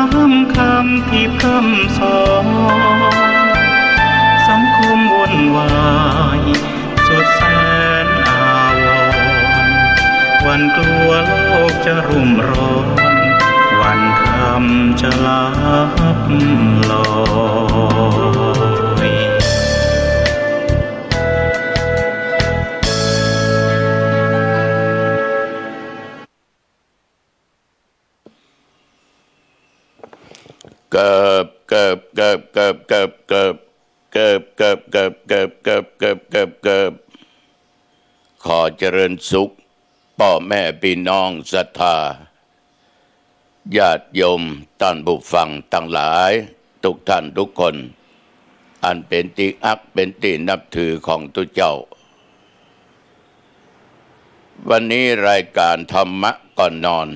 คำที่พร่ำสอนสังคมวุ่นวายสุดแสนอาวรณ์วันกลัวโลกจะรุ่มร้อนวันธรรมจะลับลอยเกิบเกิบเกิบเกิบเกิบเกิบเกิบเกิบเกิบเกิบเกิบเกิบเกิบเกิบขอเจริญสุขพ่อแม่พี่น้องศรัทธาญาติโยมท่านผู้ฟังทั้งหลายทุกท่านทุกคนอันเป็นที่อักเป็นที่นับถือของทุกเจ้าวันนี้รายการธรรมะก่อนนอน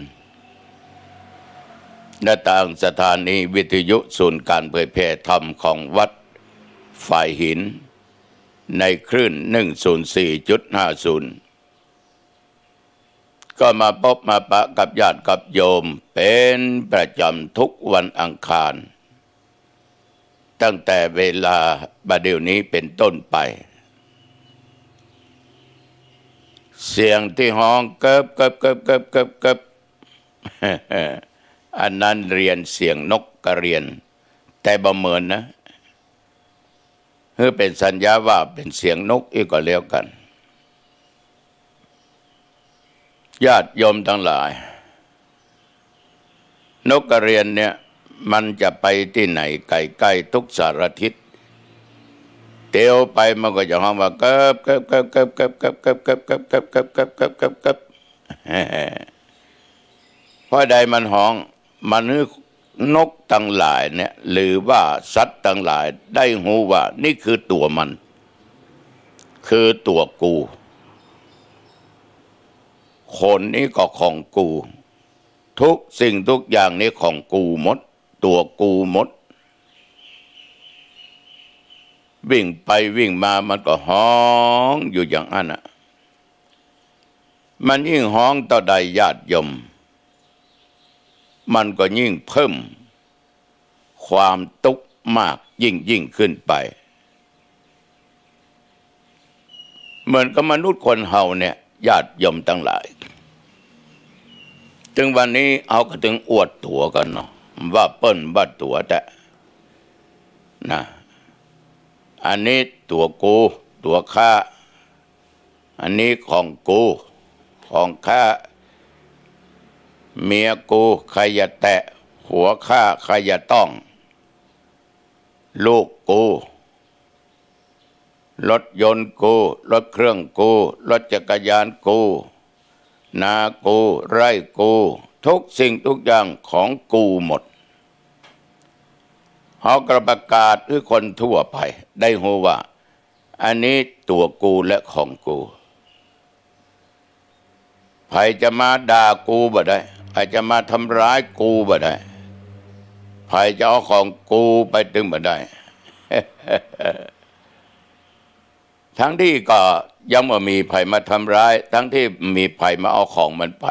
ณทางสถานีวิทยุศูนย์การเผยแพร่ธรรมของวัดฝ่ายหินในคลื่น 104.50 ก็มาพบมาปะกับญาติกับโยมเป็นประจำทุกวันอังคารตั้งแต่เวลาบัดเดี๋ยวนี้เป็นต้นไปเสียงที่ห้องเกิบเกิบเกิบเกิบเกิบเกิบอันนั้นเรียนเสียงนกกระเรียนแต่บ่เหมือนนะเพื่อเป็นสัญญาว่าเป็นเสียงนกอีกก็แล้วกันญาติโยมทั้งหลายนกกระเรียนเนี่ยมันจะไปที่ไหนไกลๆทุกสารทิศเตียวไปมันก็จะห้องว่าเกิบเกิบเกิบเกิบเกิบเกิบเกิบเกิบเกิบเกิบเกิบเกิบเกิบเกิบเกิบเพราะใดมันห้องมันนกทั้งหลายเนี่ยหรือว่าสัตว์ทั้งหลายได้หูว่านี่คือตัวมันคือตัวกูคนนี้ก็ของกูทุกสิ่งทุกอย่างนี้ของกูหมดตัวกูหมดวิ่งไปวิ่งมามันก็ฮ้องอยู่อย่างนั้นอ่ะมันยิ่งฮ้องต่อใดญาติโยมมันก็ยิ่งเพิ่มความทุกข์มากยิ่งขึ้นไปเหมือนกับมนุษย์คนเฮาเนี่ยญาติโยมทั้งหลายถึงวันนี้เอาก็ถึงอวดตัวกันเนาะว่าเปิ้นว่าตัวแต่นะอันนี้ตัวกูตัวข้าอันนี้ของกูของข้าเมียกูใครอย่าแตะหัวข้าใครอย่าต้องลูกกูรถยนต์กูรถเครื่องกูรถจักรยานกูนากูไร่กูทุกสิ่งทุกอย่างของกูหมดเขากระประกาศให้คนทั่วไปได้รู้ว่าอันนี้ตัวกูและของกูใครจะมาด่ากูบ่ได้ใครจะมาทำร้ายกูบ่ได้ใครจะเอาของกูไปตึงบ่ได้ ทั้งที่ก็ยังไม่มีใครมาทำร้ายทั้งที่มีใครมาเอาของมันไป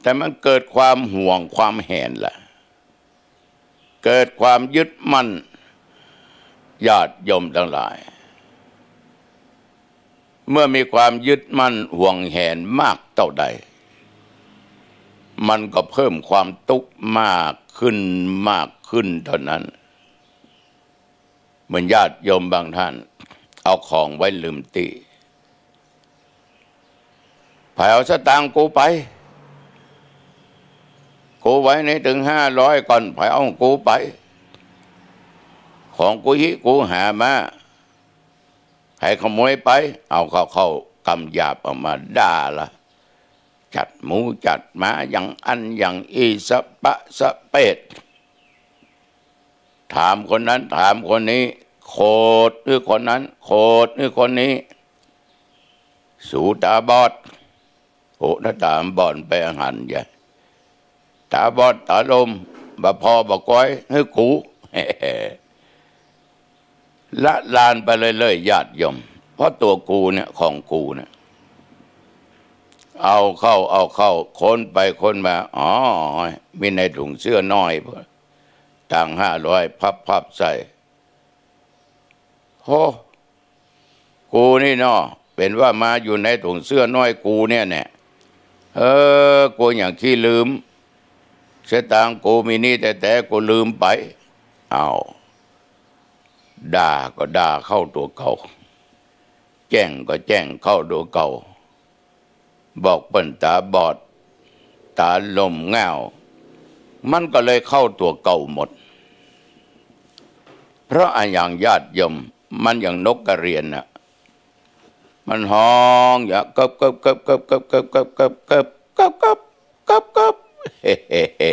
แต่มันเกิดความห่วงความแหนล่ะเกิดความยึดมั่นญาติโยมทั้งหลายเมื่อมีความยึดมั่นห่วงแหนมากเท่าใดมันก็เพิ่มความทุกข์มากขึ้นเท่านั้นเหมือนญาติโยมบางท่านเอาของไว้ลืมตีไผเอาสตางค์กูไปกูไว้ในถึง500ก่อนไผเอากูไปของกูหิกูหามาใครขโมยไปเอาเข้ากำหยาบออกมาด่าละจัดหมูจัดหมาอย่างอันอย่างอีสะปะสะเป็ดถามคนนั้นถามคนนี้โคตรหรือคนนั้นโคตรหรือคนนี้สูตาบอดโอ้ถ้าตามบอดไปอาหารใหญ่ตาบอดตาลมบ่พอบ่ก้อยให้กู ละลานไปเลยญาติโยมเพราะตัวกูเนี่ยของกูเนี่ย เอาเข้าค้นไปค้นมาอ๋อมีในถุงเสื้อน้อยต่าง500พับใส่โหกูนี่เนาะเป็นว่ามาอยู่ในถุงเสื้อน้อยกูเนี่ยกูอย่างขี้ลืมเสตางกูมีนี่แต่กูลืมไปเอาด่าก็ด่าเข้าตัวเก่าแจ้งก็แจ้งเข้าตัวเก่าบอกเปิ้นตาบอดตาลมเงามันก็เลยเข้าตัวเก่าหมดเพราะอย่างญาติโยมมันอย่างนกกระเรียนน่ะมันห้องอย่ากับเฮ้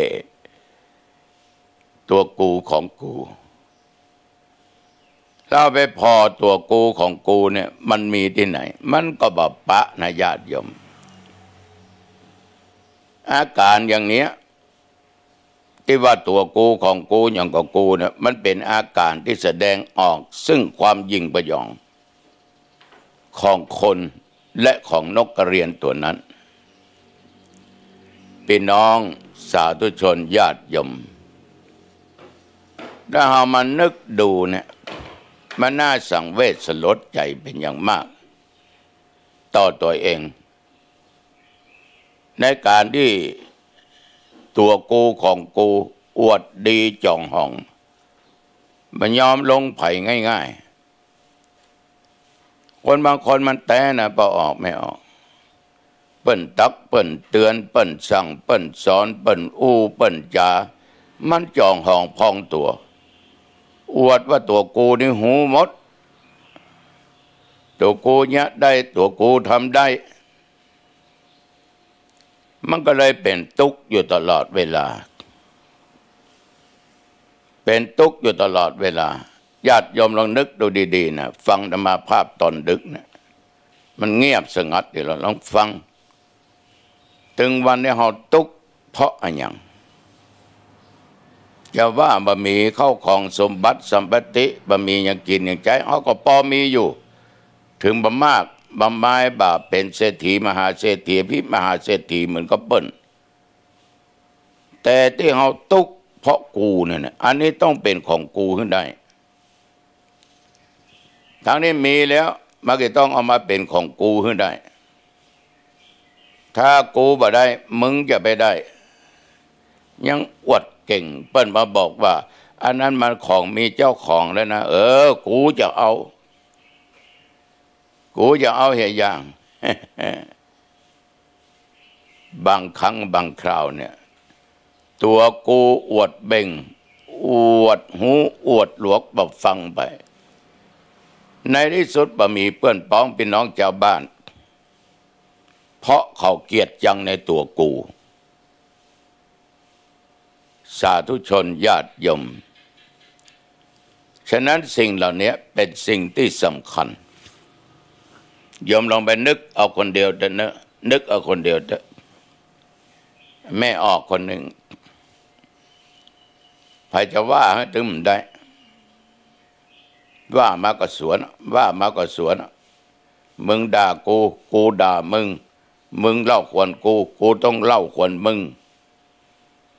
ตัวกูของกูถ้าไปพอตัวกูของกูเนี่ยมันมีที่ไหนมันก็บปะนะญาติโยมอาการอย่างเนี้ยที่ว่าตัวกูของกูอย่างกับกูเนี่ยมันเป็นอาการที่แสดงออกซึ่งความยิ่งประยองของคนและของนกกระเรียนตัวนั้นพี่น้องสาธุชนญาติโยมถ้าเรามานึกดูเนี่ยมันน่าสังเวชสลดใจเป็นอย่างมากต่อตัวเองในการที่ตัวกูของกูอวดดีจ่องหองมันยอมลงไผ่ง่ายๆคนบางคนมันแต่นะพอออกไม่ออกเปิ้นตักเปิ้นเตือนเปิ้นสั่งเปิ้นสอนเปิ้นเปิ้นจามันจ่องหองพองตัวอวดว่าตัวกูนี่หูหมดตัวกูเนี่ยได้ตัวกูทำได้มันก็เลยเป็นทุกข์อยู่ตลอดเวลาเป็นทุกข์อยู่ตลอดเวลาญาติโยมลองนึกดูดีๆนะฟังธรรมาภาพตอนดึกนะมันเงียบสงัดอยู่แล้วลองฟังถึงวันนี้เราทุกข์เพราะอะไรอย่างจะว่าบะหมี่เข้าของสมบัติสัมปติบะหมี่ยังกินยังใจเขาก็พอมีอยู่ถึงบะมากบะไม้บาเป็นเศรษฐีมหาเศรษฐีพิมหาเศรษฐีเหมือนกับเปิ้ลแต่ที่เขาทุกข์เพราะกูเนี่ยอันนี้ต้องเป็นของกูขึ้นได้ทั้งนี้มีแล้วมันก็ต้องเอามาเป็นของกูขึ้นได้ถ้ากูบ่ได้มึงจะไปได้ยังอวดเก่งเปิ้ลมาบอกว่าอันนั้นมันของมีเจ้าของแล้วนะกูจะเอาเหตุอย่าง บางครั้งบางคราวเนี่ยตัวกูอวดเบ่งอวดหูอวดหลวกแบบฟังไปในที่สุดบ่มีเพื่อนพ้องพี่น้องชาวบ้านเพราะเขาเกลียดจังในตัวกูสาธุชนญาติโยมฉะนั้นสิ่งเหล่านี้เป็นสิ่งที่สำคัญโยมลองไปนึกเอาคนเดียวเถอะนะนึกเอาคนเดียวเถอะแม่ออกคนหนึ่งใครจะว่าให้ตึมได้ว่ามาก็สวนมึงด่ากูด่ามึงเล่าขวัญกูต้องเล่าขวัญมึง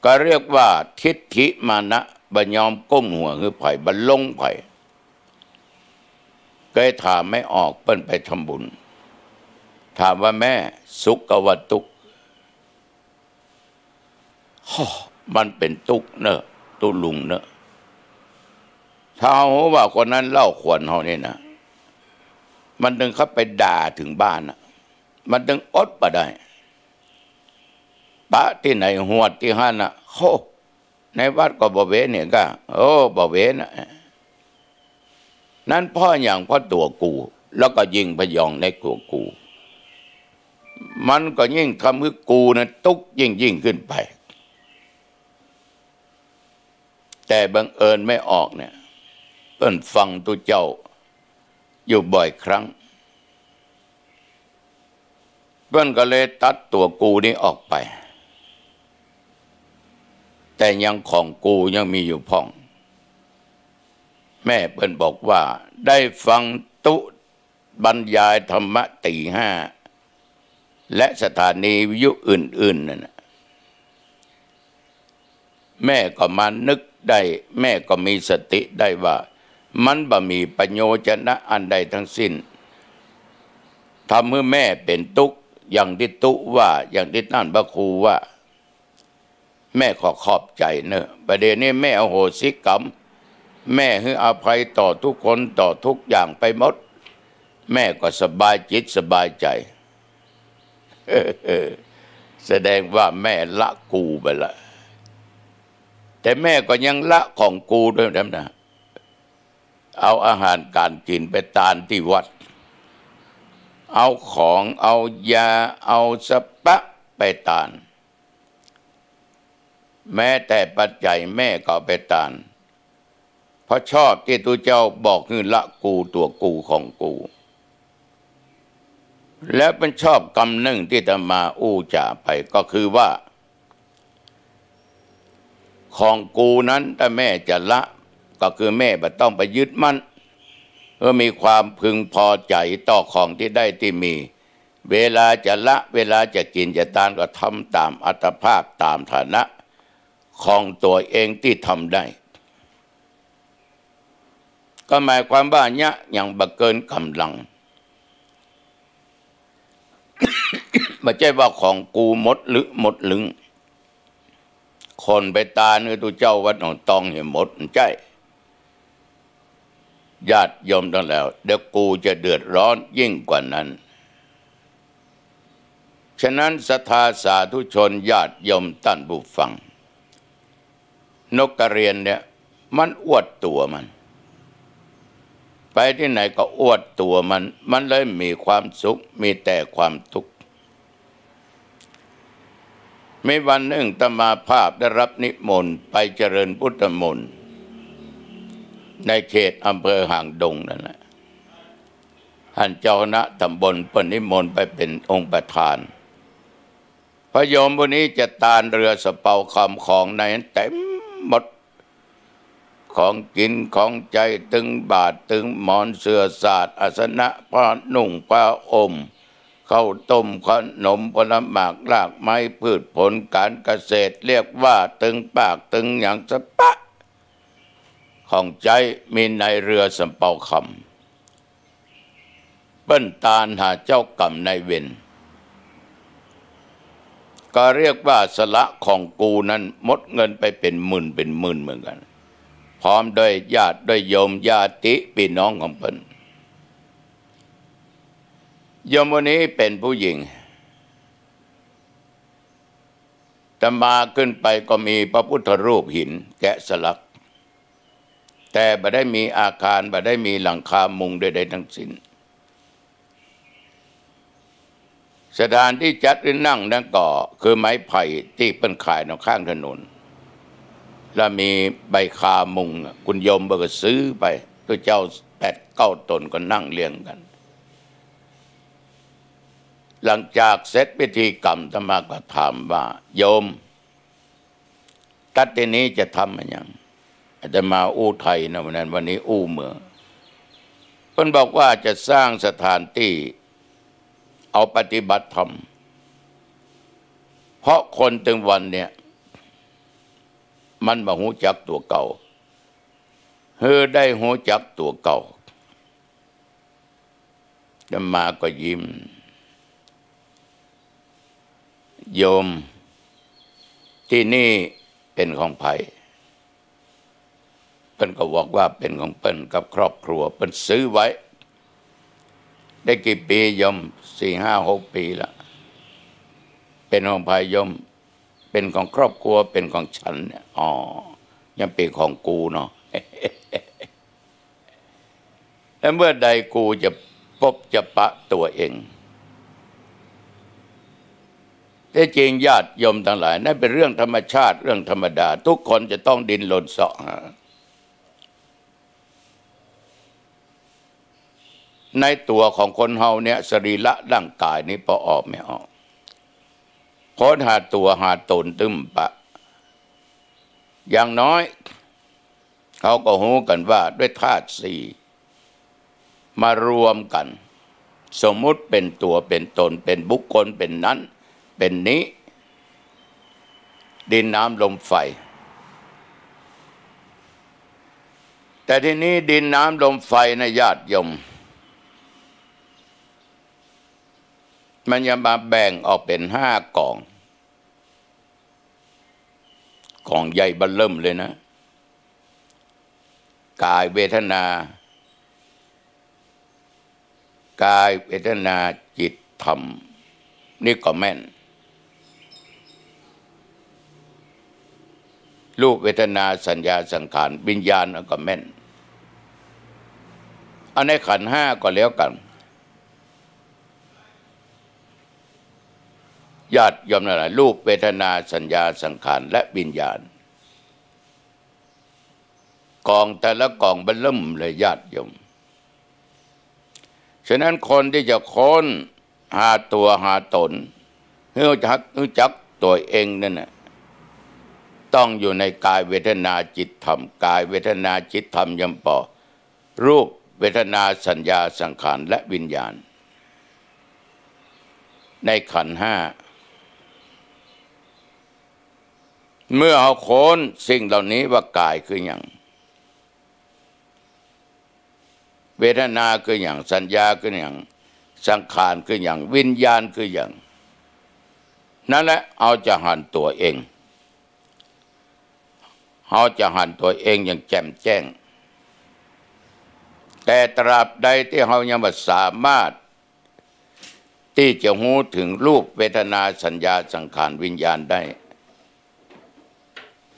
ก็เรียกว่าทิฏฐิมานะบัญยอมก้มหัวคือไผ่บัลลงไผ่เคยถามไม่ออกเปิ้นไปทำบุญถามว่าแม่สุขกับว่าทุกข์มันเป็นทุกข์เนอะตุลุงเนอะถ้าเขาว่าคนนั้นเล่าขวัญเขาเนี่ยนะมันดึงเข้าไปด่าถึงบ้านนะมันดึงอดมาได้ปะที่ไหนหวดที่ห้านะในวัดก็บ่เวเนี่ยก็บ่เวนะนั้นพ่ออย่างพ่อตัวกูแล้วก็ยิ่งพยองในตัวกูมันก็ยิ่งทำให้กูนะทุกข์ยิ่งขึ้นไปแต่บังเอิญไม่ออกเนี่ยเปิ้นฟังตัวเจ้าอยู่บ่อยครั้งเปิ้นก็เลยตัดตัวกูนี้ออกไปแต่ยังของกูยังมีอยู่พ่องแม่เปิ้นบอกว่าได้ฟังตุบรรยายธรรมะตี 5 และสถานีวิทยุอื่นๆนั่นแม่ก็มานึกได้แม่ก็มีสติได้ว่ามันบ่มีประโยชนะอันใดทั้งสิ้นทำให้แม่เป็นทุกข์อย่างที่ตุว่าอย่างที่ท่านพระครูว่าแม่ก็ขอบใจเนอะประเดี๋ยวนี้แม่อโหสิกรรมแม่ให้อภัยต่อทุกคนต่อทุกอย่างไปหมดแม่ก็สบายจิตสบายใจแสดงว่าแม่ละกูไปละแต่แม่ก็ยังละของกูด้วยนะเอาอาหารการกินไปทานที่วัดเอาของเอายาเอาสปะไปทานแม้แต่ปัจจัยแม่ก็ไปทานเพราะชอบที่ตัวเจ้าบอกคือละกูตัวกูของกูแล้วเป็นชอบกำหนึ่งที่จะมาอู้จ่าไปก็คือว่าของกูนั้นถ้าแม่จะละก็คือแม่ไม่ต้องไปยึดมั่นมีความพึงพอใจต่อของที่ได้ที่มีเวลาจะละเวลาจะกินจะทานก็ทำตามอัตภาพตามฐานะของตัวเองที่ทำได้ก็หมายความว่าเนี่ยอย่างบักเกินกำลัง ไม่ใช่ว่าของกูหมดหรือหมดลึงคนไปตาเนื้อตัวเจ้าวัดหนองตองเห็นหมดใช่ญาติโยมทั้งแล้วเดี๋ยวกูจะเดือดร้อนยิ่งกว่านั้นฉะนั้นศรัทธาสาธุชนญาติโยมท่านผู้ฟังนกกระเรียนเนี่ยมันอวดตัวมันไปที่ไหนก็อวดตัวมันเลยมีความสุขมีแต่ความทุกข์มีวันหนึ่งอาตมาภาพได้รับนิมนต์ไปเจริญพุทธมนต์ในเขตอำเภอหางดงนั่นแหละท่านเจ้าคณะตำบลเปิดนิมนต์ไปเป็นองค์ประธานพระโยมวันนี้จะตานเรือสะเปาคำของในนั้นเต็มหมดของกินของใจตึงบาทตึงหมอนเสื่อศาสตร์อาสนะผ้านุ่งผ้าอมข้าวต้มขนมผลไม้รากไม้พืชผลการเกษตรเรียกว่าตึงปากตึงอย่างสะปะของใจมีในเรือสำเปาคำเปิ้นตาลหาเจ้ากรรมนายเวรก็เรียกว่าสละของกูนั้นหมดเงินไปเป็นหมื่นเหมือนกันพร้อมด้วยญาติด้วยโยมญาติพี่น้องของเปิ้นโยมวันนี้เป็นผู้หญิงแต่มาขึ้นไปก็มีพระพุทธรูปหินแกะสลักแต่ไม่ได้มีอาคารไม่ได้มีหลังคามุงใดๆทั้งสิ้นสถานที่จัดหรือนั่งนั่นก็คือไม้ไผ่ที่เป็นขายข้างถนนแล้วมีใบคามุงคุณโยมเบิกซื้อไปตัวเจ้า8-9 ตนก็นั่งเรียงกันหลังจากเสร็จพิธีกรรมธรรมาก็ถามว่าโยมตัดที่นี้จะทำอะไรอย่างอาจจะมาอู้ไทยนะวันนั้นวันนี้อู้เมืองเพิ่นบอกว่าจะสร้างสถานที่เอาปฏิบัติธรรมเพราะคนถึงวันเนี่ยมันมาหูจักตัวเก่าได้หูจักตัวเก่าจะมาก็ยิ้มโยมที่นี่เป็นของไผ่เปิ้นก็บอกว่าเป็นของเปิ้นกับครอบครัวเปิ้นซื้อไว้ได้กี่ปีโยม4-5-6 ปีละเป็นของไผ่โยมเป็นของครอบครัวเป็นของฉันเนี่ยอ๋อยังเป็นของกูเนาะ แล้วเมื่อใดกูจะพบจะปะตัวเองแต่จริงญาติโยมทั้งหลายนั่นเป็นเรื่องธรรมชาติเรื่องธรรมดาทุกคนจะต้องดิ้นรนเสาะหาในตัวของคนเฮาเนี่ยสรีระร่างกายนี้พอออกไม่ออกค้นหาตัวหาตนตึมปะอย่างน้อยเขาก็หูกันว่าด้วยธาตุ4มารวมกัน สมมุติเป็นตัวเป็นตนเป็นบุคคลเป็นนั้นเป็นนี้ดินน้ำลมไฟแต่ทีนี้ดินน้ำลมไฟนะญาติโยมมันจะมาแบ่งออกเป็น5 กองใหญ่เบ้อเริ่มเลยนะกายเวทนจิตธรรมนี่ก็แม่นรูปเวทนาสัญญาสังขารวิญญาณก็แม่นอันในขันธ์ 5ก็แล้วกันญาติโยมนั่นแหละรูปเวทนาสัญญาสังขารและวิญญาณกองแต่ละกองเบ้อเริ่มเลยญาติโยมฉะนั้นคนที่จะค้นหาตัวหาตนรู้จักตัวเองนั่นน่ะต้องอยู่ในกายเวทนาจิตธรรมกายเวทนาจิตธรรมยำปอรูปเวทนาสัญญาสังขารและวิญญาณในขันธ์ 5เมื่อเอาโค้นสิ่งเหล่านี้ว่ากายคืออย่างเวทนาคืออย่างสัญญาคืออย่างสังขารคืออย่างวิญญาณคืออย่างนั่นแหละเอาจะหันตัวเองอย่างแจ่มแจ้งแต่ตราบใดที่เรายังไม่สามารถที่จะรู้ถึงรูปเวทนาสัญญาสังขารวิญญาณได้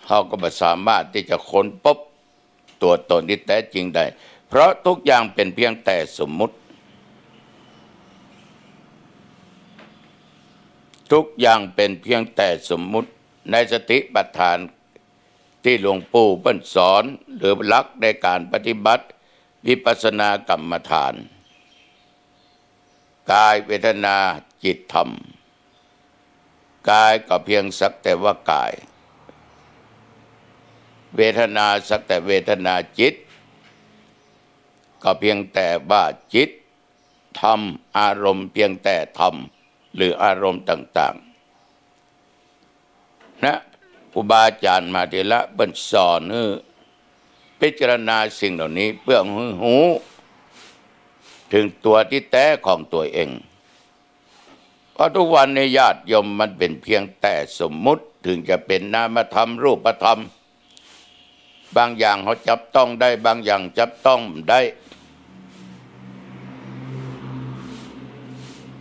เราก็ไม่สามารถที่จะค้นพบตัวตนที่แท้จริงได้เพราะทุกอย่างเป็นเพียงแต่สมมุติทุกอย่างเป็นเพียงแต่สมมุติในสติปัฏฐานที่หลวงปู่เพิ่นสอนหรือหลักในการปฏิบัติวิปัสสนากรรมฐานกายเวทนาจิตธรรมกายก็เพียงสักแต่ว่ากายเวทนาสักแต่เวทนาจิตก็เพียงแต่ว่าจิตธรรมอารมณ์เพียงแต่ธรรมหรืออารมณ์ต่างๆนะครูบาอาจารย์มาทีละเปิ้นสอนพิจารณาสิ่งเหล่านี้เพื่อหูถึงตัวที่แท้ของตัวเองเพราะทุกวันในญาติโยมมันเป็นเพียงแต่สมมุติถึงจะเป็นนามธรรมรูปธรรมบางอย่างเขาจับต้องได้บางอย่างจับต้องได้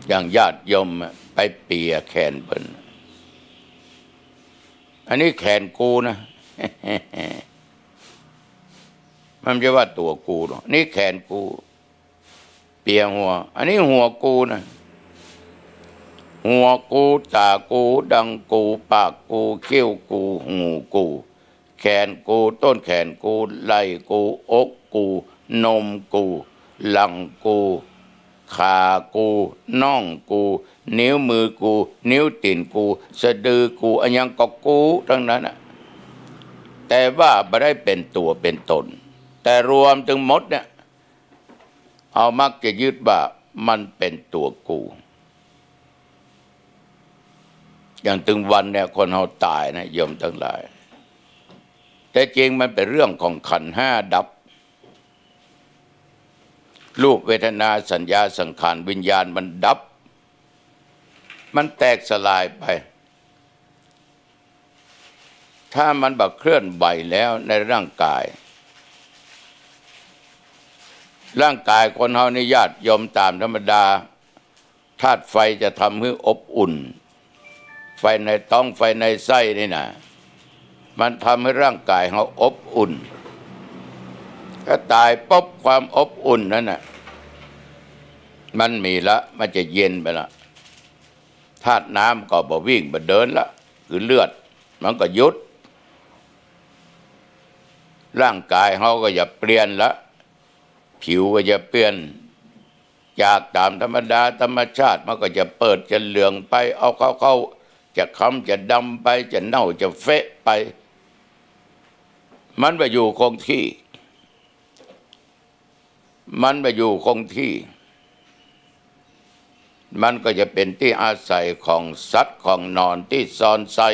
อย่างญาติโยมไปเปียแขนเพิ่นอันนี้แขนกูนะมันไม่ใช่ว่าตัวกูหรอกนี่แขนกูเปียหัวอันนี้หัวกูนะหัวกูตากูดังกูปากกูเขี้ยวกูหูกูแขนกูต้นแขนกูไหล่กูอกกูนมกูหลังกูขากูน่องกูนิ้วมือกูนิ้วตีนกูสะดือกูอันยังก็กูทั้งนั้นน่ะแต่ว่าไม่ได้เป็นตัวเป็นตนแต่รวมถึงหมดเนี่ยเอามักจะยึดว่ามันเป็นตัวกูอย่างถึงวันเนี่ยคนเราตายนะโยมทั้งหลายแต่จริงมันเป็นเรื่องของขันธ์ 5ดับรูปเวทนาสัญญาสังขารวิญญาณมันดับมันแตกสลายไปถ้ามันบักเคลื่อนไหวแล้วในร่างกายคนเฮานี่ญาติโยมตามธรรมดาธาตุไฟจะทำให้อบอุ่นไฟในท้องไฟในไส้นี่นะมันทำให้ร่างกายเขาอบอุ่นถ้าตายปุ๊บความอบอุ่นนั่นน่ะมันมีละมันจะเย็นไปละธาตุน้ำก็บ่วิ่งบ่เดินละคือเลือดมันก็หยุดร่างกายเขาก็จะเปลี่ยนละผิวก็จะเปลี่ยนจากตามธรรมดาธรรมชาติมันก็จะเปิดจะเหลืองไปเอาเข้าจะค้ำจะดำไปจะเน่าจะเฟะไปมันไปอยู่คงที่ มันก็จะเป็นที่อาศัยของสัตว์ของนอนที่ซ่อนไส้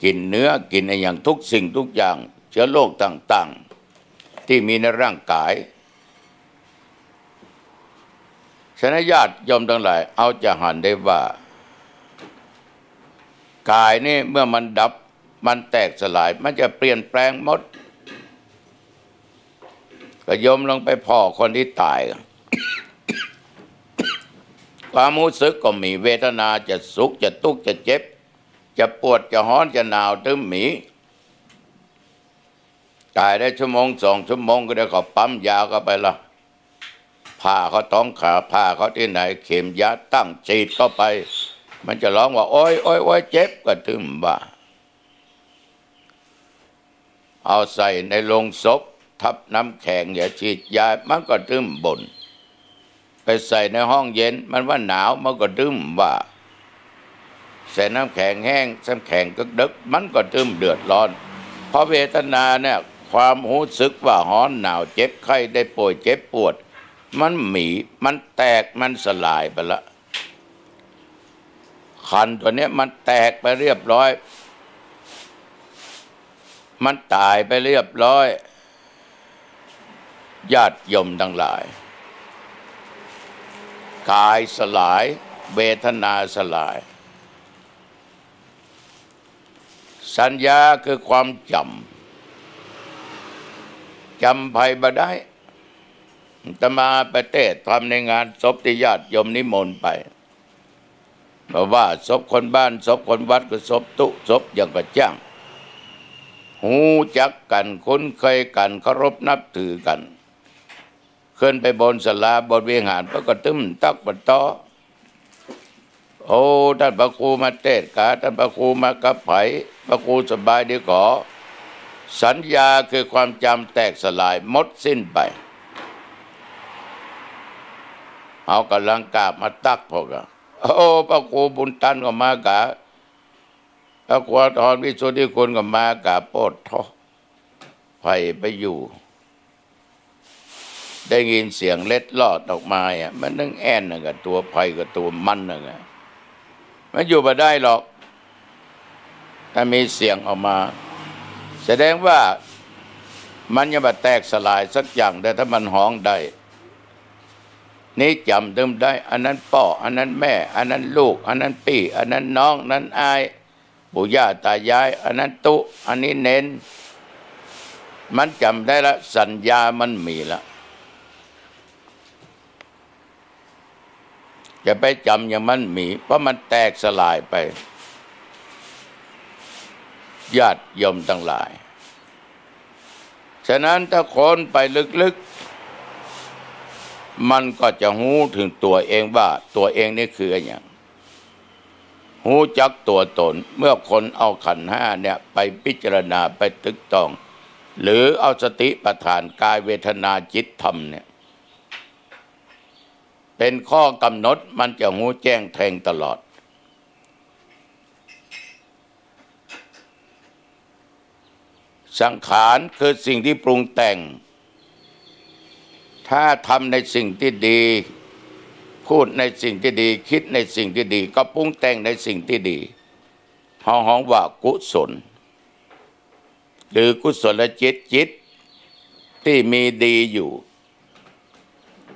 กินเนื้อกินอะไรอย่างทุกสิ่งทุกอย่างเชื้อโรคต่างๆที่มีในร่างกายฉะนั้นญาติโยมทั้งหลายเอาจะหันได้ว่ากายนี่เมื่อมันดับมันแตกสลายมันจะเปลี่ยนแปลงหมดก็โยมลงไปพ่อคนที่ตาย ความรู้สึกก็มีเวทนาจะสุขจะทุกข์จะเจ็บจะปวดจะร้อนจะหนาวตึมหมีตายได้ชั่วโมง2 ชั่วโมงก็ได้เขาปั๊มยาเข้าไปละผ่าเขาท้องขาผ่าเขาที่ไหนเข็มยาตั้งฉีดเข้าไปมันจะร้องว่าโอ๊ยโอ๊ยโอ๊ยเจ็บก็ตึมว่าเอาใส่ในโลงศพทับน้ำแข็งอย่าฉีดยามันก็ตึมบ่นไปใส่ในห้องเย็นมันว่าหนาวมันก็ตึมว่าใส่น้ำแข็งแห้งน้ำแข็งก็ดึกมันก็ตึมเดือดร้อนเพราะเวทนาเนี่ยความรู้สึกว่าร้อนหนาวเจ็บไข้ได้ป่วยเจ็บปวดมันหมีมันแตกมันสลายไปละขันตัวนี้มันแตกไปเรียบร้อยมันตายไปเรียบร้อยญาติโยมทั้งหลายกายสลายเวทนาสลายสัญญาคือความจำภัยบ่ได้ตมาประเทศทำในงานศพที่ญาติโยมนิมนต์ไปบอกว่าศพคนบ้านศพคนวัดก็ศพตุศพอย่างกระจ้างหูจักกันคุ้นเคยกันเคารพนับถือกันขึ้นไปบนศาลาบนวิหารพระก็ตึ้มตักบนโต๊ะโอ้ท่านพระครูมาเทศกาท่านพระครูมากับไผพระครูสบายดีขอสัญญาคือความจำแตกสลายหมดสิ้นไปเอากำลังกาบมาตักพวกโอ้พระครูบุญตันก็มากะพระครูธรวิสุทธิคุณก็มากะโปดท้อไผไปอยู่ได้ยินเสียงเล็ดลอดออกมาอ่ะมันนึงแอนกับตัวไผกับตัวมันน่ะมันอยู่มาได้หรอกถ้ามีเสียงออกมาแสดงว่ามันยังมาแตกสลายสักอย่างแต่ถ้ามันห้องได้นี่จำเดิมได้อันนั้นพ่ออันนั้นแม่อันนั้นลูกอันนั้นพี่อันนั้นน้องนั้นอายปู่ย่าตายายอันนั้นตุอันนี้เน้นมันจำได้ละสัญญามันมีละจะไปจำอย่างมันมีเพราะมันแตกสลายไปญาติโยมทั้งหลายฉะนั้นถ้าคนไปลึกๆมันก็จะหูถึงตัวเองว่าตัวเองนี่คืออย่างหูจักตัวตนเมื่อคนเอาขันธ์ห้าเนี่ยไปพิจารณาไปตึกตองหรือเอาสติปัฏฐานกายเวทนาจิตธรรมเนี่ยเป็นข้อกำหนดมันจะหูแจ้งแทงตลอดสังขารคือสิ่งที่ปรุงแต่งถ้าทำในสิ่งที่ดีพูดในสิ่งที่ดีคิดในสิ่งที่ดีก็ปรุงแต่งในสิ่งที่ดีห้องว่ากุศลหรือกุศลจิตที่มีดีอยู่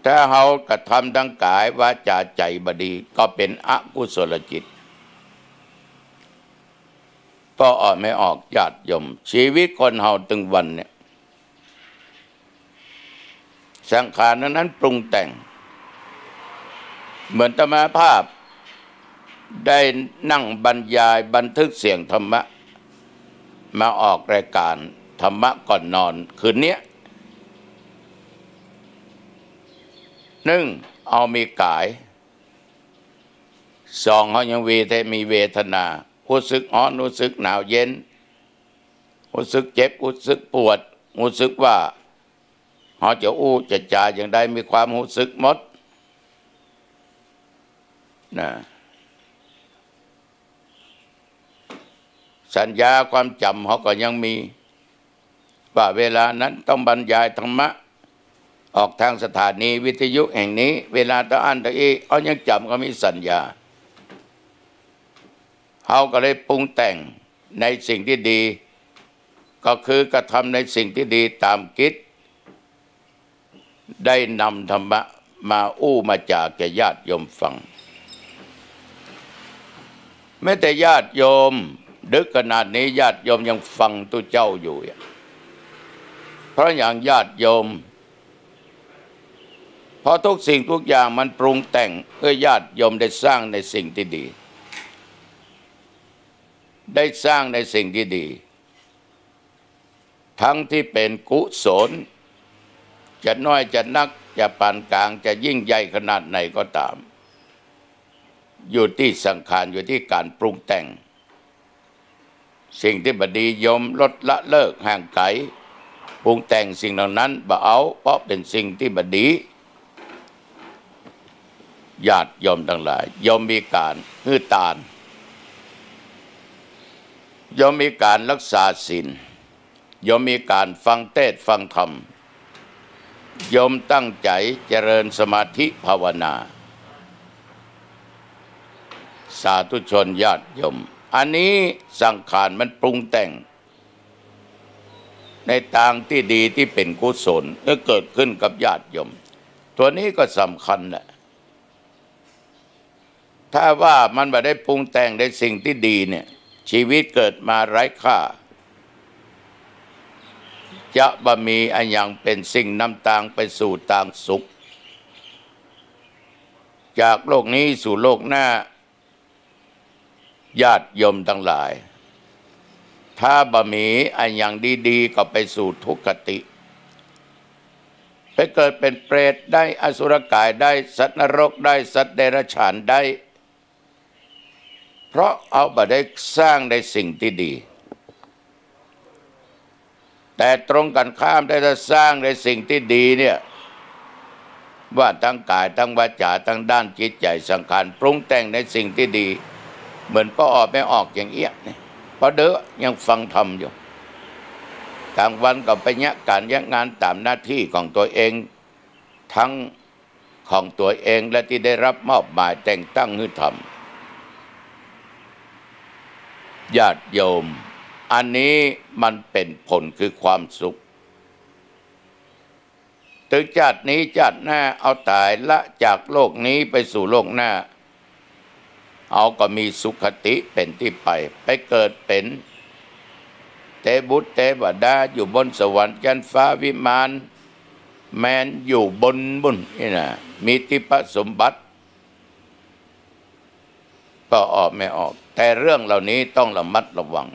ถ้าเรากระทำดังกายวาจาใจบดีก็เป็นอกุศลจิตก็ออกไม่ออกญาติโยมชีวิตคนเฮาถึงวันเนี่ยสังขารนั้นปรุงแต่งเหมือนตมาภาพได้นั่งบรรยายบันทึกเสียงธรรมะมาออกรายการธรรมะก่อนนอนคืนนี้1เอามีกาย2เขายังมีเวทนารู้สึกร้อนรู้สึกหนาวเย็นรู้สึกเจ็บรู้สึกปวดรู้สึกว่าเขาจะอู้จะจาอย่างใดมีความรู้สึกหมดนะสัญญาความจำเขาก็ยังมีว่าเวลานั้นต้องบรรยายธรรมะ ออกทางสถานีวิทยุแห่งนี้เวลาตะอันตะอีเขายังจำเขามีสัญญาเขาก็เลยปรุงแต่งในสิ่งที่ดีก็คือกระทำในสิ่งที่ดีตามกิจได้นำธรรมะมาอู้มาจากแก่ญาติโยมฟังแม้แต่ญาติโยมดึกขนาดนี้ญาติโยมยังฟังตุเจ้าอยู่เพราะอย่างญาติโยมพอทุกสิ่งทุกอย่างมันปรุงแต่งเพื่อญาติโยมได้สร้างในสิ่งที่ดีได้สร้างในสิ่งที่ดีทั้งที่เป็นกุศลจะน้อยจะนักจะปานกลางจะยิ่งใหญ่ขนาดไหนก็ตามอยู่ที่สังขารอยู่ที่การปรุงแต่งสิ่งที่บดีโยมลดละเลิกห่างไกลปรุงแต่งสิ่งเหล่านั้นบ่เอาเพราะเป็นสิ่งที่บดีญาติโยมทั้งหลายโยมมีการฮื้อตานโยมมีการรักษาศีลโยมมีการฟังเทศน์ฟังธรรมโยมตั้งใจเจริญสมาธิภาวนาสาธุชนญาติโยมอันนี้สังขารมันปรุงแต่งในทางที่ดีที่เป็นกุศลก็เกิดขึ้นกับญาติโยมตัวนี้ก็สำคัญแหละถ้าว่ามันไม่ได้ปรุงแต่งในสิ่งที่ดีเนี่ยชีวิตเกิดมาไร้ค่าจะบ่มีอันยังเป็นสิ่งนำทางไปสู่ทางสุขจากโลกนี้สู่โลกหน้าญาติโยมทั้งหลายถ้าบ่มีอันยังดีๆก็ไปสู่ทุกขติไปเกิดเป็นเปรตได้อสุรกายได้สัตว์นรกได้สัตว์เดรัจฉานได้เพราะเอาบ่ได้สร้างในสิ่งที่ดีแต่ตรงกันข้ามได้สร้างในสิ่งที่ดีเนี่ยว่าทั้งกายทั้งวาจาทั้งด้านจิตใจสังขารปรุงแต่งในสิ่งที่ดีเหมือนพ่อออกไม่ออกอย่างเอี้ยเนี่ยเพราะเด้อยังฟังธรรมอยู่กลางวันก็ไปยะการยะงานตามหน้าที่ของตัวเองทั้งของตัวเองและที่ได้รับมอบหมายแต่งตั้งให้ทำญาติโยมอันนี้มันเป็นผลคือความสุขถึงชาตินี้ชาติหน้าเอาตายละจากโลกนี้ไปสู่โลกหน้าเอาก็มีสุขติเป็นที่ไปเกิดเป็นเทพบุตรเทวดาอยู่บนสวรรค์ชั้นฟ้าวิมานแมนอยู่บนบุญนี่นะมีทิพสมบัติก็ออกไม่ออกแต่เรื่องเหล่านี้ต้องระมัดระวัง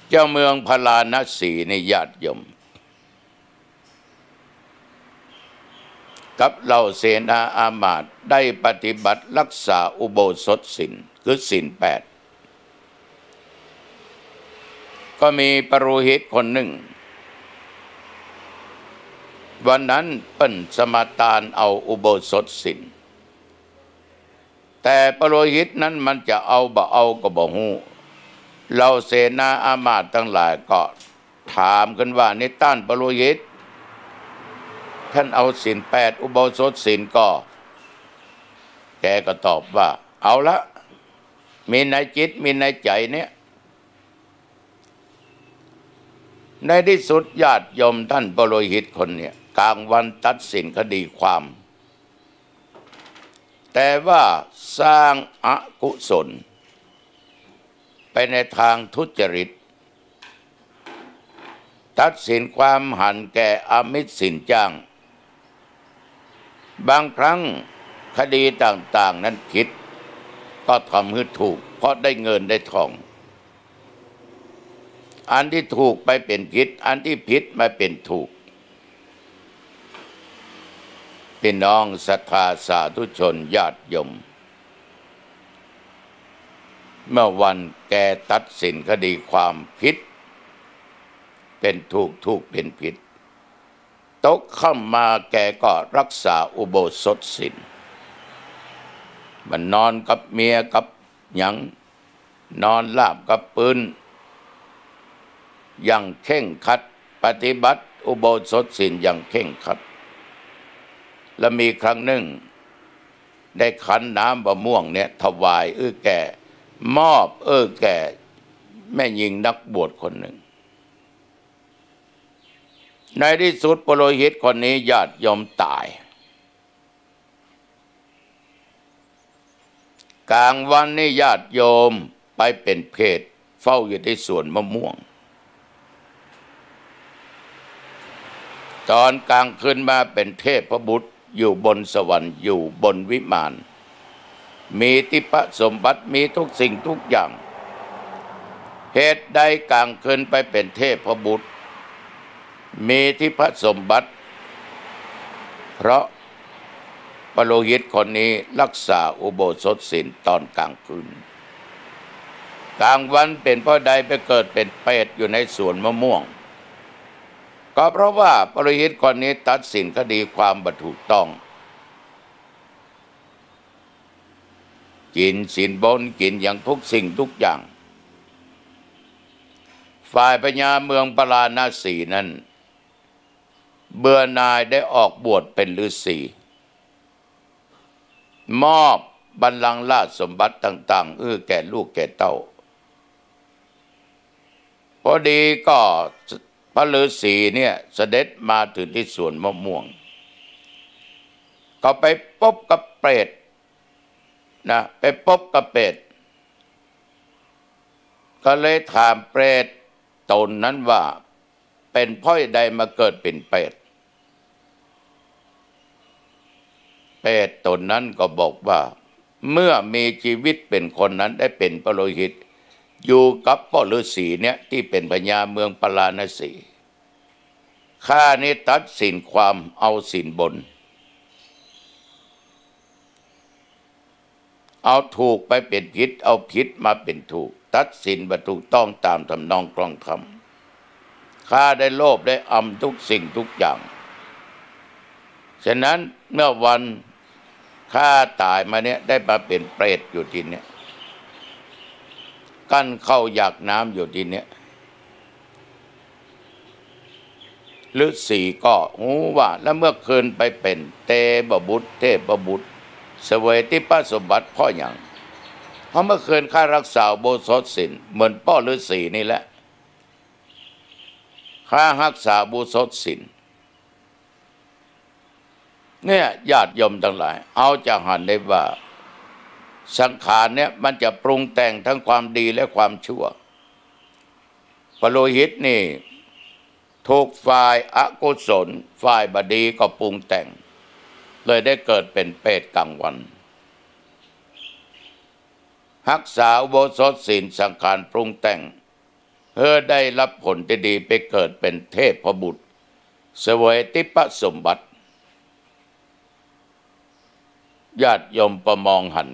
เจ้าเมืองพาราณสีในญาติโยมกับเหล่าเสนาอามาตย์ได้ปฏิบัติรักษาอุโบสถศีลคือศีล8ก็มีปโรหิตคนหนึ่งวันนั้นเปิ้นสมาทานเอาอุโบสถศีลแต่ปโรหิตนั้นมันจะเอาบ่เอาก็บ่ฮู้เราเสนาอามาตย์ทั้งหลายก็ถามกันว่าในต้านปโรหิตท่านเอาศีล8อุโบสถศีลก็แกก็ตอบว่าเอาละมีในจิตมีในใจเนี่ยในที่สุดญาติโยมท่านปโรหิตคนเนี่ยกลางวันตัดสินคดีความแต่ว่าสร้างอกุศลไปในทางทุจริตตัดสินความหันแก่อมิตรสินจ้างบางครั้งคดีต่างๆนั้นผิดก็ทำให้ถูกเพราะได้เงินได้ทองอันที่ถูกไปเป็นผิดอันที่ผิดมาเป็นถูกพี่น้องศรัทธาสาธุชนญาติโยมเมื่อวันแกตัดสินคดีความผิดเป็นถูกถูกเป็นผิดตกเข้ามาแกก็รักษาอุโบสถศีลมันนอนกับเมียกับหยังนอนลาบกับปืนอย่างเข่งขัดปฏิบัติ อุโบสถศีลอย่างเคร่งครัดและมีครั้งหนึ่งได้ขันน้ำมะม่วงเนี่ยถวายแก่มอบแก่แม่หญิงนักบวชคนหนึ่งในที่สุดปุโรหิตคนนี้ญาติโยมตายกลางวันนี่ญาติโยมไปเป็นเพศเฝ้าอยู่ที่สวนมะม่วงตอนกลางคืนมาเป็นเทพบุตรอยู่บนสวรรค์อยู่บนวิมานมีทิพสมบัติมีทุกสิ่งทุกอย่างเหตุใดกลางคืนไปเป็นเทพบุตรมีทิพสมบัติเพราะปุโรหิตคนนี้รักษาอุโบสถศีลตอนกลางคืนกลางวันเป็นเพราะใดไปเกิดเป็นเปรตอยู่ในสวนมะม่วงก็เพราะว่าปุโรหิตคนนี้ตัดสินคดีความบ่ถูกต้องกินสินบนกินอย่างทุกสิ่งทุกอย่างฝ่ายพญาเมืองปราณสีนั้นเบื่อหน่ายได้ออกบวชเป็นฤาษีมอบบัลลังก์ราชสมบัติต่างๆแก่ลูกแก่เต้าพอดีก็พระฤาษีเนี่ยเสด็จมาถึงที่สวนมะม่วงก็ไปพบกับเปรตนะไปพบกับเปรตก็เลยถามเปรตตนนั้นว่าเป็นเพราะใดมาเกิดเป็นเปรตเปรตตนนั้นก็บอกว่าเมื่อมีชีวิตเป็นคนนั้นได้เป็นปุโรหิตอยู่กับพ่อฤาษีเนี่ยที่เป็นพญาเมืองปราณสีข้านี่ตัดสินความเอาสินบนเอาถูกไปเป็นผิดเอาผิดมาเป็นถูกตัดสินบ่ถูกต้องตามทำนองคลองธรรมข้าได้โลภได้อำทุกสิ่งทุกอย่างฉะนั้นเมื่อวันข้าตายมาเนี่ยได้มาเป็นเปรตอยู่ที่เนี่ยกั้นเข้าอยากน้ำอยู่ที่เนี่ยฤาษีก็หูว่าแล้วเมื่อคืนไปเป็นเทพบุตรเสวยทิพสมบัติพ่ออย่างเพราะเมื่อคืนข้ารักษาอุโบสถศีลเหมือนพ่อฤาษีนี่แหละข้ารักษาอุโบสถศีลเนี่ยญาติโยมทั้งหลายเอาจะหันได้ว่าสังขารเนี่ยมันจะปรุงแต่งทั้งความดีและความชั่วปุโรหิตนี่ถูกฝ่ายอกุศลฝ่ายบดีก็ปรุงแต่งเลยได้เกิดเป็นเปรตกลางวันรักษาอุโบสถศีลสังขารปรุงแต่งได้รับผลที่ดีไปเกิดเป็นเทพบุตรเสวยทิพสมบัติญาติโยมประมองหัน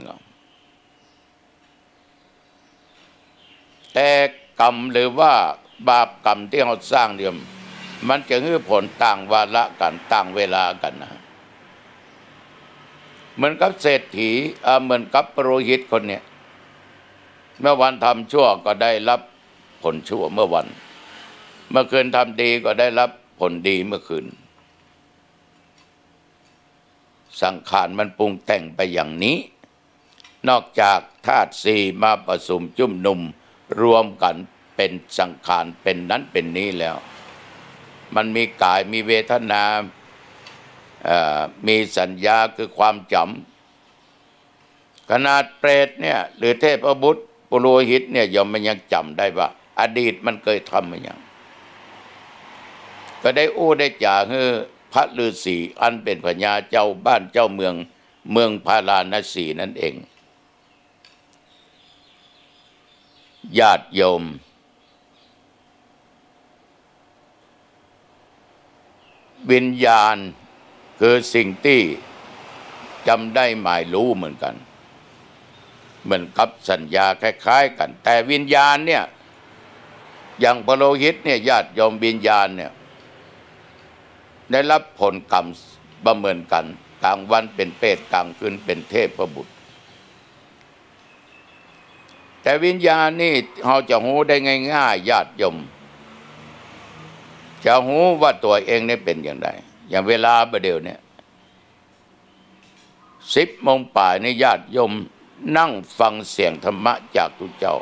แต่กรรมหรือว่าบาปกรรมที่เราสร้างเนี่ยมันจะให้ผลต่างวาระกันต่างเวลากันนะเหมือนกับเศรษฐีเหมือนกับปุโรหิตคนเนี้ยเมื่อวันทำชั่วก็ได้รับผลชั่วเมื่อวันเมื่อคืนทำดีก็ได้รับผลดีเมื่อคืนสังขารมันปรุงแต่งไปอย่างนี้นอกจากธาตุสี่มาประชุมจุ่มนุมรวมกันเป็นสังขารเป็นนั้นเป็นนี้แล้วมันมีกายมีเวทนามีสัญญาคือความจำขนาดเปรตเนี่ยหรือเทพบุตรปุโรหิตเนี่ยยอมมันยังจำได้ว่าอดีตมันเคยทำมาอย่างก็ได้ได้จ่าให้พระฤาษีอันเป็นพญาเจ้าบ้านเจ้าเมืองพาราณสีนั่นเองญาติโยมวิญญาณคือสิ่งที่จำได้หมายรู้เหมือนกันเหมือนกับสัญญาคล้ายๆกันแต่วิญญาณเนี่ยอย่างปุโรหิตเนี่ยญาติโยมวิญญาณเนี่ยได้รับผลกรรมประเมินกันกลางวันเป็นเปรตกลางคืนเป็นเทพบุตรแต่วิญญาณนี่เราจะรู้ได้ง่ายๆญาติโยมเ จะรู้ว่าตัวเองเนี่ยเป็นอย่างไรอย่างเวลาประเดี๋ยวเนี่ย10 โมงป่ายในญาติโยมนั่งฟังเสียงธรรมะจากทุกเจ้า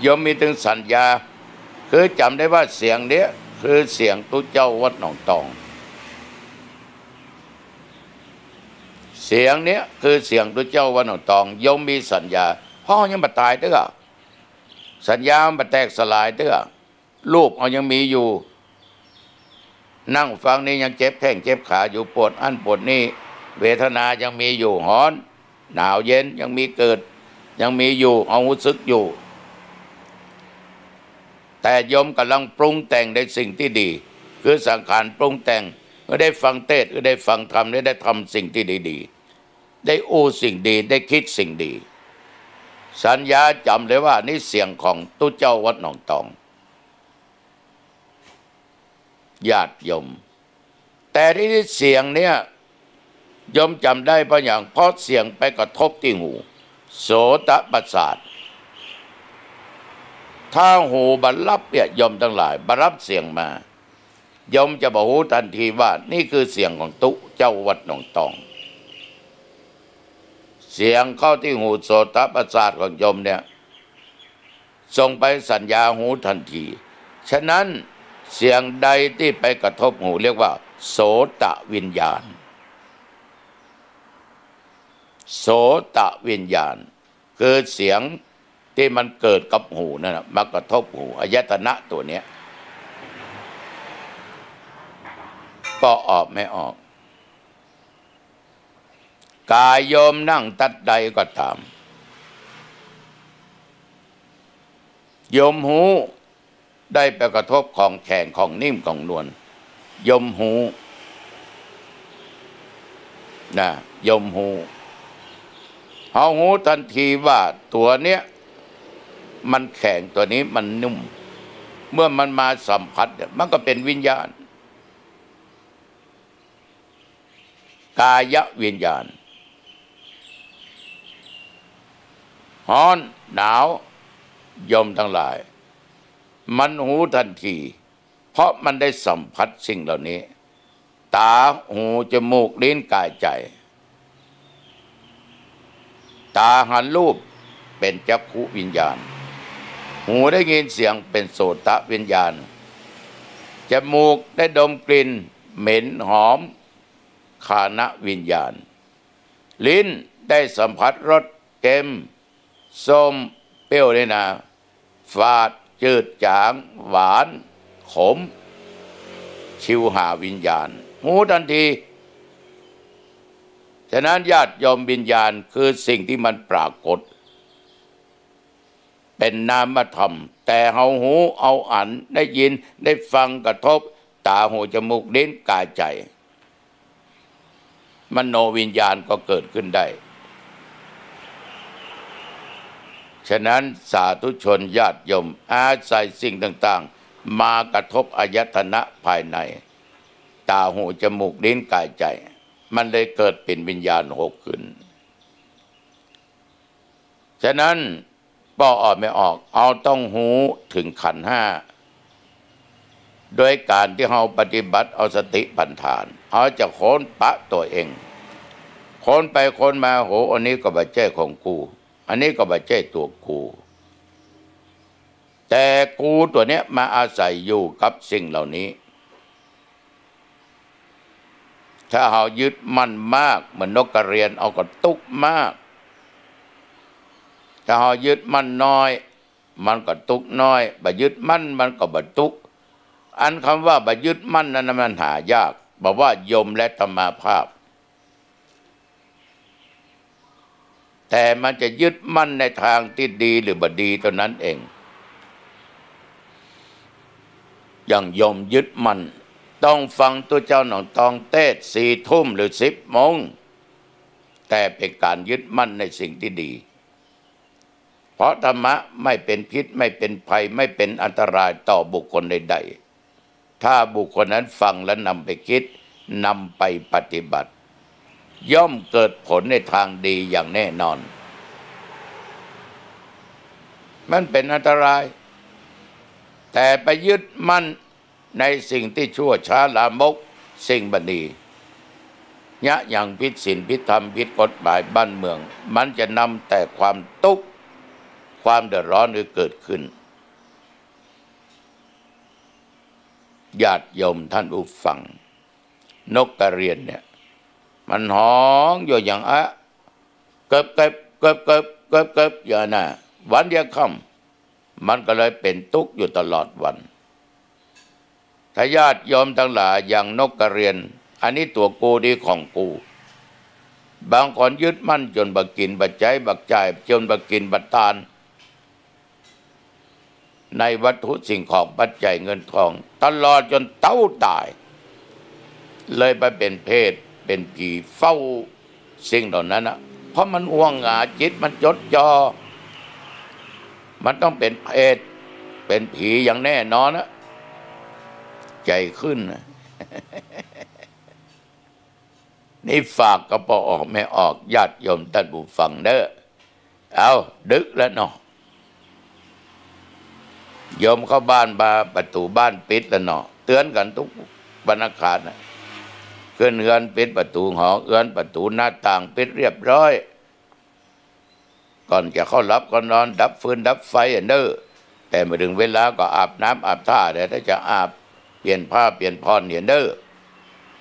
โยมมีถึงสัญญาคือจำได้ว่าเสียงเนี้ยคือเสียงทุกเจ้าวัดหนองตองเสียงเนี้ยคือเสียงทุกเจ้าวัดหนองตองโยมมีสัญญาพ่อยังบ่ตายเด้อสัญญาบ่แตกสลายเด้อรูปเอายังมีอยู่นั่งฟังนี่ยังเจ็บแข้งเจ็บขาอยู่ปวดอันปวดนี่เวทนายังมีอยู่ร้อนหนาวเย็นยังมีเกิดยังมีอยู่เอารู้สึกอยู่แต่โยมกำลังปรุงแต่งในสิ่งที่ดีคือสังขารปรุงแต่งเมื่อได้ฟังเทศน์ได้ฟังธรรมได้ทำสิ่งที่ดีๆได้อู้สิ่งดีได้คิดสิ่งดีสัญญาจำเลยว่านี่เสียงของตู้เจ้าวัดหนองตองญาติโยมแต่ที่เสียงเนี่ยโยมจำได้เพราะอย่างเพราะเสียงไปกระทบที่หูโสตประสาทถ้าหูบรรลับเนี่ยโยมทั้งหลายบรรลับเสียงมาโยมจะบอกหูทันทีว่านี่คือเสียงของตู้เจ้าวัดหนองตองเสียงเข้าที่หูโสตประสาทของโยมเนี่ยส่งไปสัญญาหูทันทีฉะนั้นเสียงใดที่ไปกระทบหูเรียกว่าโสตวิญญาณโสตวิญญาณคือเสียงที่มันเกิดกับหูนั่นนะมากระทบหูอายตนะตัวเนี้ยก็ออกไม่ออกกายโยมนั่งตัดใดก็ตามโยมหูได้ไปกระทบของแข็งของนิ่มของนวลโยมหูนะโยมหูเอาหูทันทีว่าตัวเนี้ยมันแข็งตัวนี้มันนุ่มเมื่อมันมาสัมผัสมันก็เป็นวิญญาณกายวิญญาณร้อนหนาวโยมทั้งหลายมันหูทันทีเพราะมันได้สัมผัสสิ่งเหล่านี้ตาหูจมูกลิ้นกายใจตาหันรูปเป็นจักขุวิญญาณหูได้ยินเสียงเป็นโสตวิญญาณจมูกได้ดมกลิ่นเหม็นหอมฆานวิญญาณลิ้นได้สัมผัสรสเค็มส้มเปรี้ยวเลยนะฝาดจืดจางหวานขมชิวหาวิญญาณหูทันทีฉะนั้นญาติโยมวิญญาณคือสิ่งที่มันปรากฏเป็นนามธรรมแต่เอาหูเอาอันได้ยินได้ฟังกระทบตาหูจมูกลิ้นกายใจมโนวิญญาณก็เกิดขึ้นได้ฉะนั้นสาธุชนญาติโยมอาศัยสิ่งต่างๆมากระทบอายตนะภายในตาหูจมูกลิ้นกายใจมันเลยเกิดเป็นวิญญาณ6ขึ้นฉะนั้นป้อออกไม่ออกเอาต้องหูถึงขันธ์5โดยการที่เราปฏิบัติเอาสติปัฏฐานเอาจะค้นปะตัวเองค้นไปค้นมาโหอันนี้ก็บ่ใช่ของกูอันนี้ก็บ่ใช่ตัวกูแต่กูตัวเนี้ยมาอาศัยอยู่กับสิ่งเหล่านี้ถ้าเรายึดมั่นมากเหมือนนกกระเรียนเอากระตุกมากถ้าเรายึดมั่นน้อยมันก็ตุกน้อยบ่ยึดมั่นมันก็บ่ตุกอันคำว่าบ่ยึดมั่นนั้นมันหายากบอกว่าโยมและธรรมาภาพแต่มันจะยึดมั่นในทางที่ดีหรือบ่ดีเท่านั้นเองอย่างโยมยึดมั่นต้องฟังตัวเจ้าหนองตองเทศน์4 ทุ่มหรือ10 โมงแต่เป็นการยึดมั่นในสิ่งที่ดีเพราะธรรมะไม่เป็นพิษไม่เป็นภัยไม่เป็นอันตรายต่อบุคคลใดๆถ้าบุคคลนั้นฟังและนำไปคิดนำไปปฏิบัติย่อมเกิดผลในทางดีอย่างแน่นอนมันเป็นอันตราย แต่ไปยึดมั่นในสิ่งที่ชั่วช้าลามกสิ่งบันดียะอย่างผิดศีลผิดธรรมผิดกฎหมายบ้านเมืองมันจะนำแต่ความทุกข์ความเดือดร้อนเกิดขึ้นญาติโยมท่านผู้ฟังนกกระเรียนเนี่ยมันฮ้องอยู่อย่างเกิบเกิบเกิบเกิบเกิบเกิบอย่างน่ะวันเดียวค่ำมันก็เลยเป็นทุกข์อยู่ตลอดวันถ้าญาติโยมทั้งหลายอย่างนกกระเรียนอันนี้ตัวกูดีของกูบางคนยึดมั่นจนบักกินบักใจบักใจจนบักกินบักตานในวัตถุสิ่งของปัจจัยเงินทองตลอดจนเต้าตายเลยไปเป็นเพศเป็นผีเฝ้าสิ่งเหล่านั้นนะเพราะมันห่วงหาจิตมันจดจ่อมันต้องเป็นเพศเป็นผีอย่างแน่นอนนะใจขึ้นนะ นี่ฝากกระเป๋าออกไม่ออกญาติโยมท่านผู้ฟังเด้อเอาดึกแล้วเนาะโยมเข้าบ้านมาประตูบ้านปิดแล้วเนาะเตือนกันทุกบรรณาคารนะเกือนเฮือนปิดประตูหอเอื้อนประตูหน้าต่างปิดเรียบร้อยก่อนจะเข้ารับก็นอนดับฟืนดับไฟเด้อแต่มาถึงเวลาก็อาบน้ำอาบท่าแต่ถ้าจะอาบเปลี่ยนผ้าเปลี่ยนผ่อนเด้อ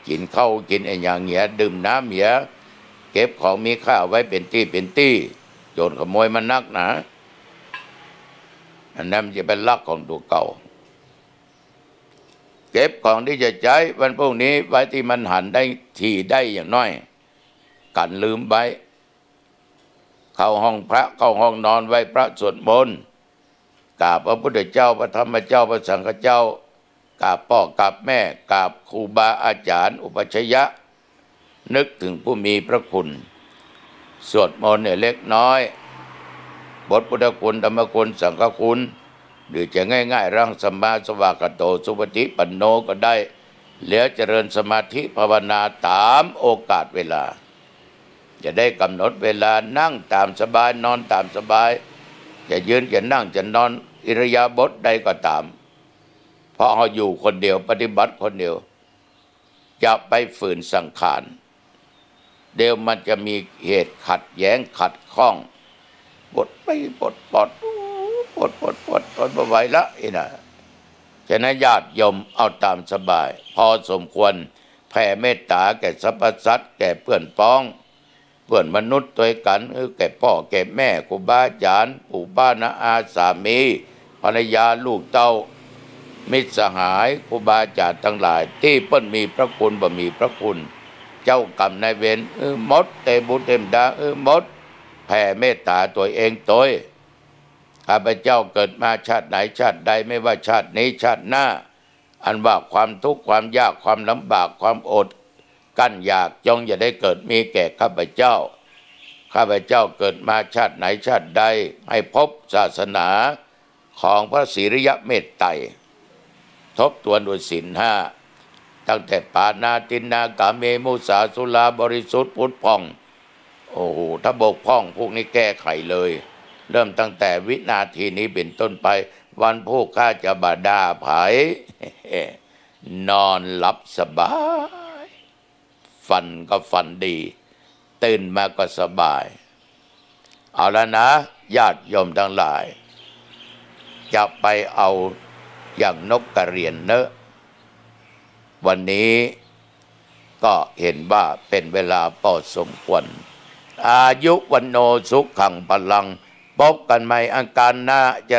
กินข้าวกินไอ้อย่างเงี้ยดื่มน้ำเหี้ยเก็บของมีค่าไว้เป็นตี้โจรขโมยมันนักหนาอันนั้นจะเป็นลักของตัวเก่าเก็บของที่จะใช้วันพวกนี้ไว้ที่มันหันได้ทีได้อย่างน้อยกันลืมไว้เข้าห้องพระเข้าห้องนอนไว้พระสวดมนต์กราบพระพุทธเจ้าพระธรรมเจ้าพระสังฆเจ้ากราบพ่อกราบแม่กราบครูบาอาจารย์อุปัชฌะนึกถึงผู้มีพระคุณสวดมนต์เนี่ยเล็กน้อยบทพุทธคุณธรรมคุณสังฆคุณหรือจะง่ายๆร่างสัมมาสวากโตสุปฏิปันโนก็ได้แล้วเจริญสมาธิภาวนาตามโอกาสเวลาจะได้กำหนดเวลานั่งตามสบายนอนตามสบายจะยืนจะนั่งจะนอนอิริยาบถใดก็ตามเพราะเราอยู่คนเดียวปฏิบัติคนเดียวจะไปฝืนสังขารเดี๋ยวมันจะมีเหตุขัดแย้งขัดข้องบทไปบทปอดปวดทนไม่ไหวละนะฉะนั้นญาติโยมเอาตามสบายพอสมควรแผ่เมตตาแก่สรรพสัตว์แก่เพื่อนพ้องเพื่อนมนุษย์ตัวกันแก่พ่อแก่แม่ครูบาอาจารย์ปู่ป้าน้าอาสามีภรรยาลูกเต้ามิตรสหายครูบาอาจารย์ทั้งหลายที่เปิ้นมีพระคุณบ่มีพระคุณเจ้ากรรมนายเวรมดเตบุญเต็มดามดแผ่เมตตาตัวเองตัวข้าพเจ้าเกิดมาชาติไหนชาติใดไม่ว่าชาตินี้ชาติหน้าอันว่าความทุกข์ความยากความลำบากความอดกั้นอยากจงอย่าได้เกิดมีแก่ข้าพเจ้าข้าพเจ้าเกิดมาชาติไหนชาติใดให้พบศาสนาของพระศรีริยเมตไตรทบทวนด้วยศีลห้าตั้งแต่ปานาตินากาเมมุสาสุราบริสุทธิ์พุทธพ่องโอ้โหถ้าบกพร่องพวกนี้แก้ไขเลยเริ่มตั้งแต่วินาทีนี้เป็นต้นไปวันผู้ข้าจะบาดาไผ นอนหลับสบายฝันก็ฝันดีตื่นมาก็สบายเอาแล้วนะญาติโยมทั้งหลายจะไปเอาอย่างนกกระเรียนเนอะวันนี้ก็เห็นว่าเป็นเวลาพอสมควรอายุวันโนสุขังพลังพบกันใหม่อังคารหน้าจะ